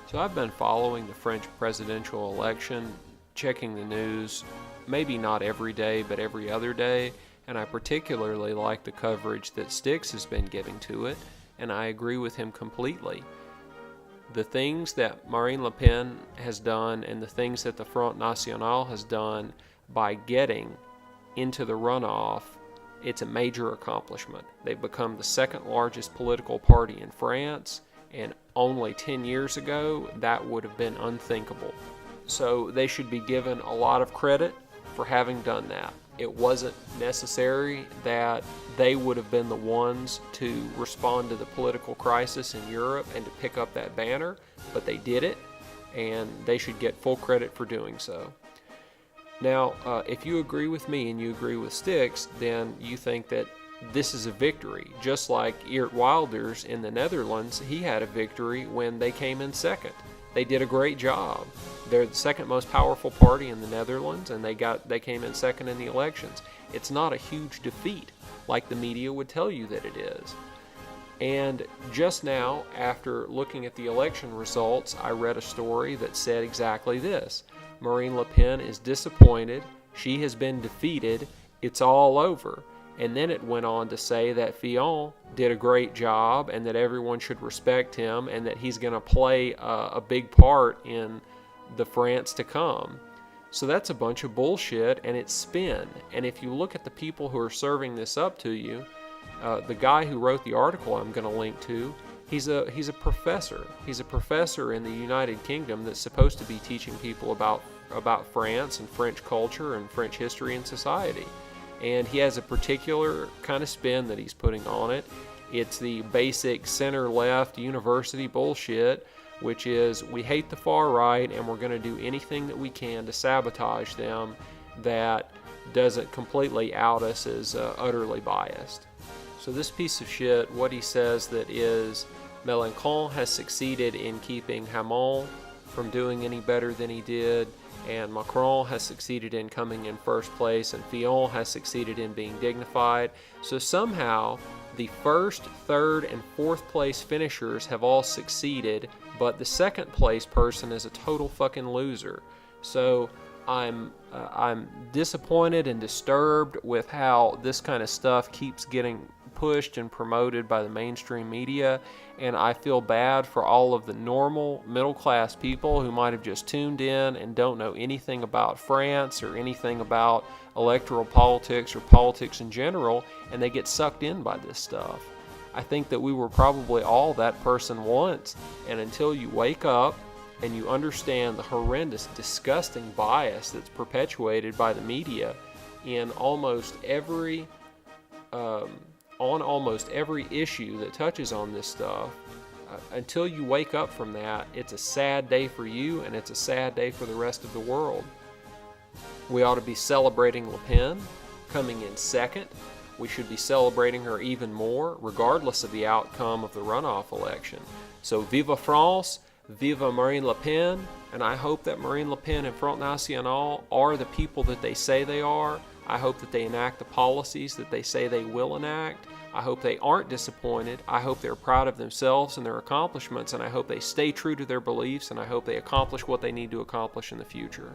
So I've been following the French presidential election, checking the news, maybe not every day, but every other day, and I particularly like the coverage that Styx has been giving to it, and I agree with him completely. The things that Marine Le Pen has done and the things that the Front National has done by getting into the runoff, it's a major accomplishment. They've become the second largest political party in France, and only 10 years ago, that would have been unthinkable. So they should be given a lot of credit for having done that. It wasn't necessary that they would have been the ones to respond to the political crisis in Europe and to pick up that banner, but they did it, and they should get full credit for doing so. Now, if you agree with me and you agree with Styx, then you think that this is a victory. Just like Geert Wilders in the Netherlands, he had a victory when they came in second. They did a great job. They're the second most powerful party in the Netherlands, and they came in second in the elections. It's not a huge defeat like the media would tell you that it is. And just now, after looking at the election results, I read a story that said exactly this. Marine Le Pen is disappointed. She has been defeated. It's all over. And then it went on to say that Fillon did a great job and that everyone should respect him and that he's going to play a big part in the France to come. So that's a bunch of bullshit, and it's spin. And if you look at the people who are serving this up to you, the guy who wrote the article I'm going to link to, he's a professor. He's a professor in the United Kingdom that's supposed to be teaching people about France and French culture and French history and society. And he has a particular kind of spin that he's putting on it. It's the basic center-left university bullshit, which is we hate the far right and we're going to do anything that we can to sabotage them that doesn't completely out us as utterly biased. So this piece of shit, what he says that is Mélenchon has succeeded in keeping Hamon from doing any better than he did, and Macron has succeeded in coming in first place, and Fillon has succeeded in being dignified. So somehow the first, third, and fourth place finishers have all succeeded, but the second place person is a total fucking loser. So I'm disappointed and disturbed with how this kind of stuff keeps getting pushed and promoted by the mainstream media, and I feel bad for all of the normal middle-class people who might have just tuned in and don't know anything about France or anything about electoral politics or politics in general, and they get sucked in by this stuff. I think that we were probably all that person once, and until you wake up and you understand the horrendous, disgusting bias that's perpetuated by the media in almost every on almost every issue that touches on this stuff, until you wake up from that, it's a sad day for you and it's a sad day for the rest of the world. We ought to be celebrating Le Pen coming in second. We should be celebrating her even more, regardless of the outcome of the runoff election. So Viva France, Viva Marine Le Pen, and I hope that Marine Le Pen and Front National are the people that they say they are. I hope that they enact the policies that they say they will enact. I hope they aren't disappointed. I hope they're proud of themselves and their accomplishments, and I hope they stay true to their beliefs, and I hope they accomplish what they need to accomplish in the future.